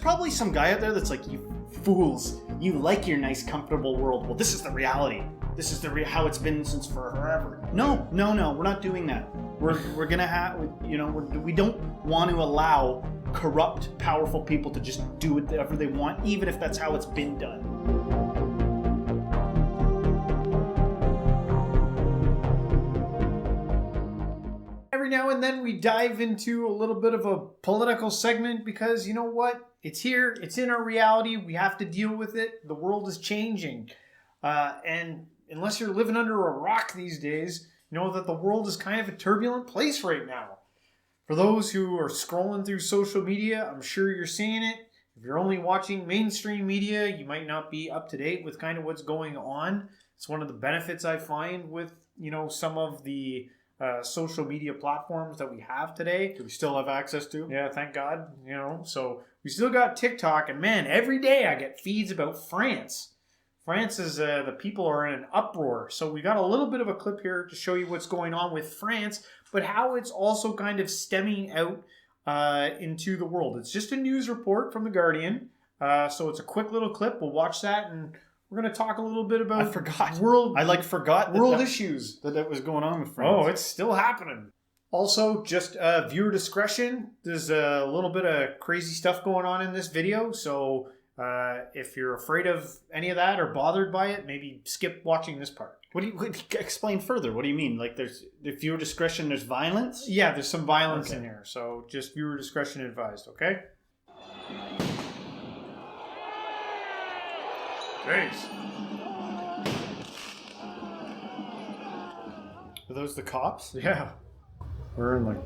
probably some guy out there that's like, you fools, you like your nice, comfortable world. Well, this is the reality. This is how it's been since forever. No, we're not doing that. We're gonna have, we don't want to allow corrupt, powerful people to just do whatever they want, even if that's how it's been done. Every now and then we dive into a little bit of a political segment because you know what? It's here. It's in our reality. We have to deal with it. The world is changing. And unless you're living under a rock these days, you know that the world is kind of a turbulent place right now. For those who are scrolling through social media, I'm sure you're seeing it. If you're only watching mainstream media, you might not be up to date with kind of what's going on. It's one of the benefits I find with, some of the social media platforms that we have today. Do we still have access to? Yeah, thank God. So we still got TikTok, and man, every day I get feeds about France. France is, the people are in an uproar. So we got a little bit of a clip here to show you what's going on with France, but how it's also kind of stemming out into the world. It's just a news report from The Guardian. So it's a quick little clip. We'll watch that, and we're going to talk a little bit about world issues. That was going on with France. Oh, it's still happening. Also, just viewer discretion. There's a little bit of crazy stuff going on in this video, so if you're afraid of any of that or bothered by it, maybe skip watching this part. Explain further? What do you mean? Like there's viewer discretion, there's violence? Yeah, there's some violence in here, so just viewer discretion advised, okay? Jeez. Are those the cops? Yeah. We're in like...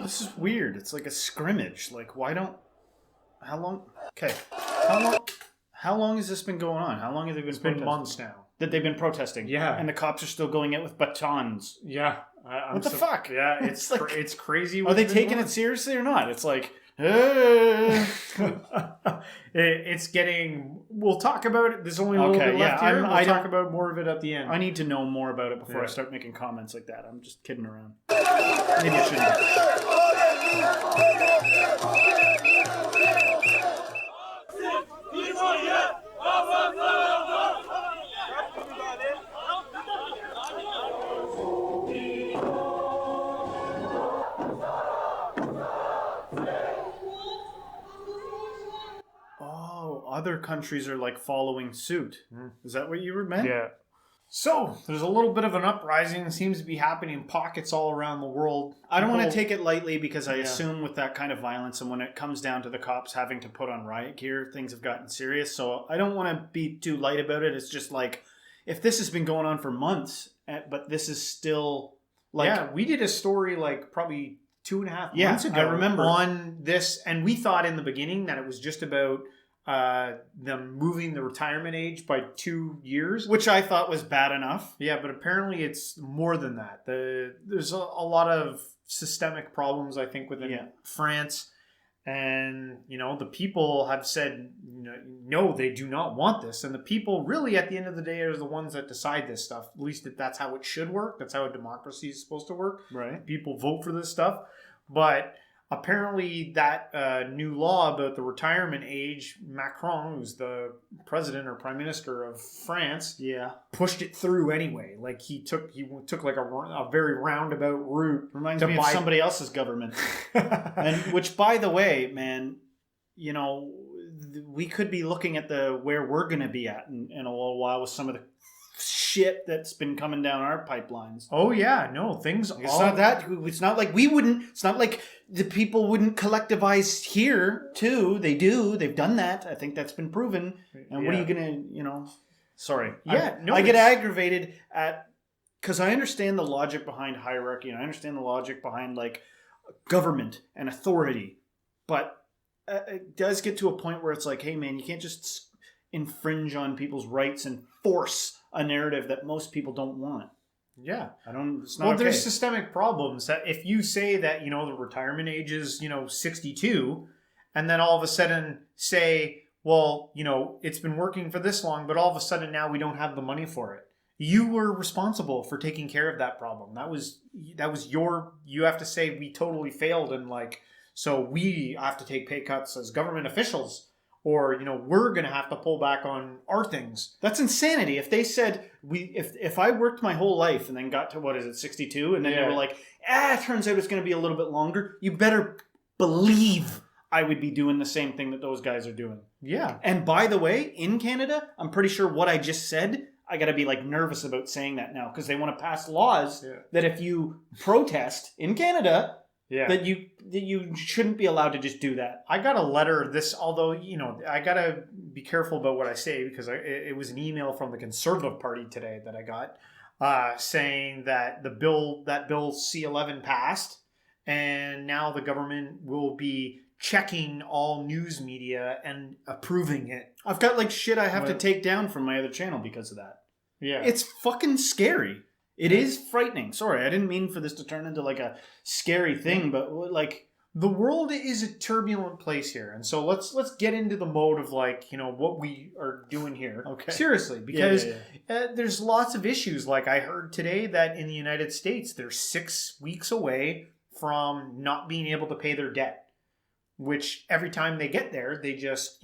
This is weird. It's like a scrimmage. Like, how long has this been going on? How long have they been protesting? It's been months now. That they've been protesting? Yeah. And the cops are still going out with batons? Yeah. What the fuck? Yeah, it's it's crazy. Are they taking it seriously or not? It's like... It's getting... We'll talk about it. There's only a little bit left here. We'll talk about more of it at the end. I need to know more about it before I start making comments like that. I'm just kidding around. Maybe I shouldn't. Other countries are like following suit. Is that what you meant? Yeah. So, there's a little bit of an uprising that seems to be happening in pockets all around the world. I don't want to take it lightly because I assume with that kind of violence and when it comes down to the cops having to put on riot gear, things have gotten serious. So I don't want to be too light about it. It's just like, if this has been going on for months, but this is still like... Yeah, we did a story like probably 2.5 months ago. I remember. On this, and we thought in the beginning that it was just about... them moving the retirement age by 2 years, which I thought was bad enough. Yeah, but apparently it's more than that. There's a lot of systemic problems, I think, within France, and the people have said no, they do not want this, and the people really at the end of the day are the ones that decide this stuff. At least that's how it should work. That's how a democracy is supposed to work. Right? People vote for this stuff, but apparently that new law about the retirement age, Macron, who's the president or prime minister of France, pushed it through anyway. Like he took like a very roundabout route. Reminds me of somebody else's government. And which, by the way, man, we could be looking at where we're going to be at in a little while with some of the shit that's been coming down our pipelines. Oh yeah, no, things. It's not that. It's not like we wouldn't. It's not like the people wouldn't collectivize here too. They do. They've done that. I think that's been proven. And what are you gonna? Sorry. Yeah. I get aggravated at because I understand the logic behind hierarchy and I understand the logic behind like government and authority, but it does get to a point where it's like, hey man, you can't just infringe on people's rights and force a narrative that most people don't want. Yeah. It's not okay. There's systemic problems that if you say that, the retirement age is, 62, and then all of a sudden say, well, it's been working for this long, but all of a sudden now we don't have the money for it. You were responsible for taking care of that problem. That was you have to say we totally failed, and so we have to take pay cuts as government officials, or we're going to have to pull back on our things. That's insanity. If they said if I worked my whole life and then got to 62, and then they were like, it turns out it's going to be a little bit longer, you better believe I would be doing the same thing that those guys are doing. Yeah. And by the way, in Canada, I'm pretty sure what I just said, I got to be nervous about saying that now, because they want to pass laws that if you protest in Canada, that you shouldn't be allowed to just do that. I got a letter. Although I gotta be careful about what I say, because it was an email from the Conservative Party today that I got saying that bill C-11 passed, and now the government will be checking all news media and approving it. I've got shit I have to take down from my other channel because of that. Yeah. It's fucking scary. It is frightening. Sorry, I didn't mean for this to turn into a scary thing, but the world is a turbulent place here. And so let's get into the mode of what we are doing here. Okay. Seriously, because there's lots of issues. I heard today that in the United States, they're 6 weeks away from not being able to pay their debt. Which every time they get there, they just,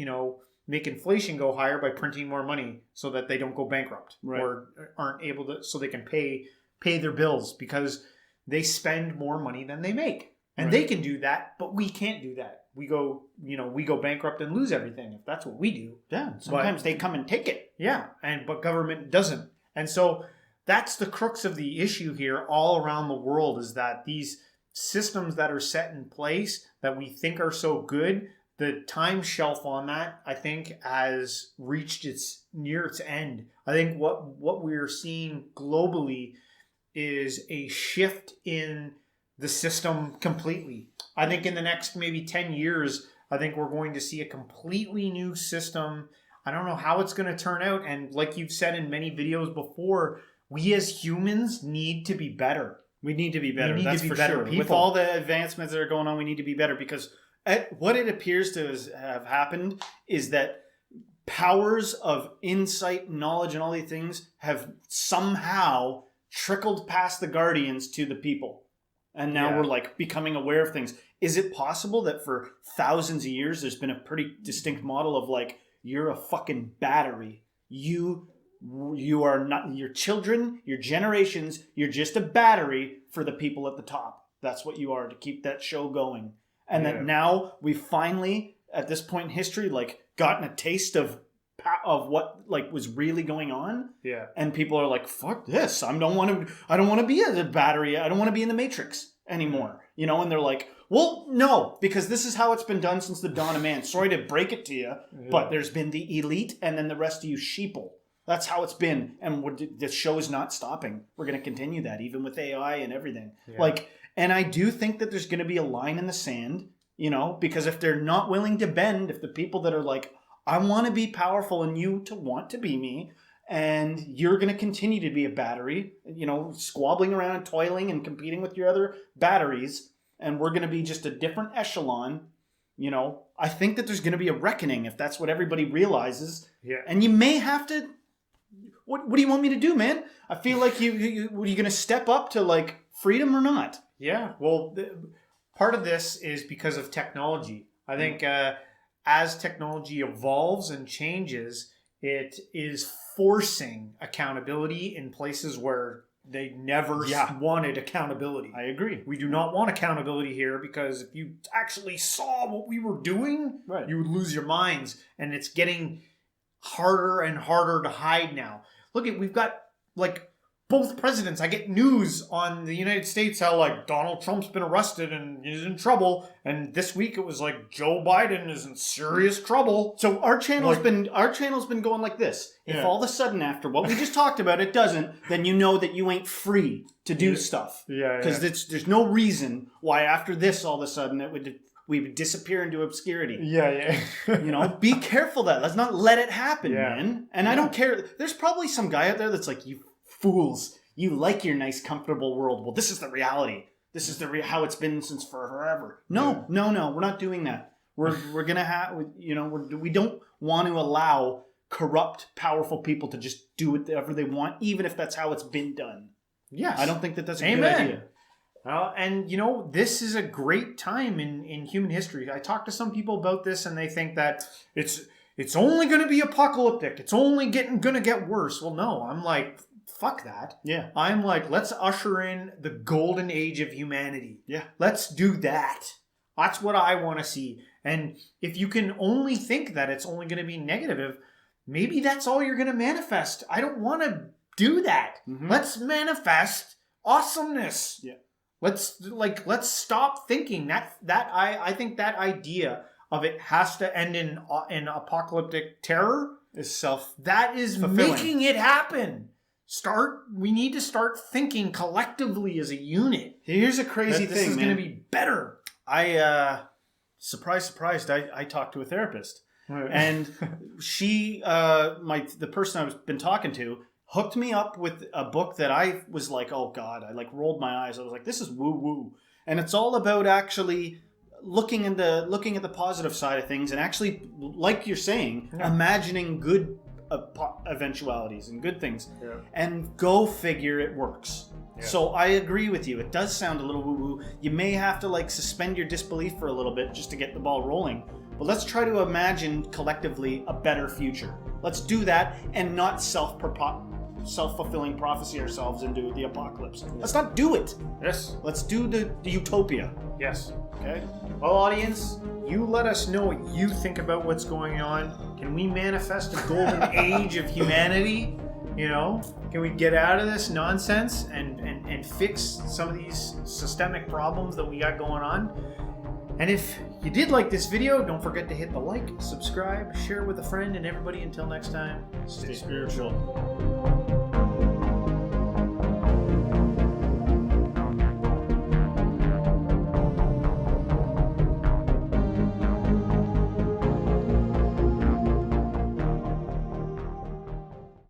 make inflation go higher by printing more money so that they don't go bankrupt, or aren't able to, so they can pay their bills, because they spend more money than they make. And they can do that, but we can't do that. We go bankrupt and lose everything if that's what we do. Yeah, sometimes they come and take it. Yeah, but government doesn't. And so that's the crux of the issue here all around the world, is that these systems that are set in place that we think are so good, the time shelf on that, I think, has reached near its end. I think what we're seeing globally is a shift in the system completely. I think in the next maybe 10 years, I think we're going to see a completely new system. I don't know how it's going to turn out. And like you've said in many videos before, we as humans need to be better. We need to be better. That's for sure. With all the advancements that are going on, we need to be better, because what it appears to have happened is that powers of insight, knowledge, and all these things have somehow trickled past the guardians to the people. And now we're becoming aware of things. Is it possible that for thousands of years, there's been a pretty distinct model of you're a fucking battery. You are not your children, your generations. You're just a battery for the people at the top. That's what you are, to keep that show going. And that now we finally, at this point in history, gotten a taste of what was really going on. Yeah. And people are like, fuck this. I don't want to be a battery. I don't want to be in the Matrix anymore. And they're like, well, no, because this is how it's been done since the dawn of man. Sorry to break it to you, but there's been the elite and then the rest of you sheeple. That's how it's been. And the show is not stopping. We're going to continue that, even with AI and everything. Yeah. And I do think that there's going to be a line in the sand, because if they're not willing to bend, if the people that are I want to be powerful and you to want to be me, and you're going to continue to be a battery, squabbling around and toiling and competing with your other batteries, and we're going to be just a different echelon, I think that there's going to be a reckoning if that's what everybody realizes. Yeah. And you may have to... What do you want me to do, man? I feel like are you going to step up to freedom or not? Yeah. Well, part of this is because of technology. I think as technology evolves and changes, it is forcing accountability in places where they never wanted accountability. I agree. We do not want accountability here, because if you actually saw what we were doing, you would lose your minds. And it's getting harder and harder to hide now. Look, we've got both presidents. I get news on the United States how Donald Trump's been arrested and is in trouble, and this week it was Joe Biden is in serious trouble. So our channel's been going like this. If all of a sudden after what we just talked about it doesn't, then you know that you ain't free to do stuff. Yeah. Because there's no reason why after this all of a sudden we would disappear into obscurity. Yeah. Be careful that. Let's not let it happen, man. And I don't care. There's probably some guy out there that's you fools. you like your nice, comfortable world. Well, this is the reality. This is how it's been since forever. No, we're not doing that. We're gonna have, we don't want to allow corrupt, powerful people to just do whatever they want, even if that's how it's been done. Yes. I don't think that's a good idea. And this is a great time in human history. I talked to some people about this, and they think that it's only going to be apocalyptic. It's only going to get worse. Well, no, I'm like, fuck that. Yeah. I'm like, let's usher in the golden age of humanity. Yeah. Let's do that. That's what I want to see. And if you can only think that it's only going to be negative, maybe that's all you're going to manifest. I don't want to do that. Mm-hmm. Let's manifest awesomeness. Yeah. Let's stop thinking that I think that idea of it has to end in apocalyptic terror that is making it happen. We need to start thinking collectively as a unit. Here's a crazy thing, this is man. going to be better. Surprise, I talked to a therapist, Right. and she, the person I've been talking to, hooked me up with a book that I was like, oh God, I like rolled my eyes. I was like, this is woo woo, and it's all about actually looking at the positive side of things, and actually, like you're saying, imagining good eventualities and good things, and go figure it works. Yeah. So I agree with you. It does sound a little woo-woo. You may have to like suspend your disbelief for a little bit just to get the ball rolling. But let's try to imagine collectively a better future. Let's do that and not self-fulfilling prophecy ourselves into the apocalypse. Yes. Let's not do it. Yes. Let's do the utopia. Yes. Okay? Well, audience, you let us know what you think about what's going on. Can we manifest a golden age of humanity? Can we get out of this nonsense and fix some of these systemic problems that we got going on? And if you did like this video, don't forget to hit the like, subscribe, share with a friend, and everybody until next time, stay spiritual.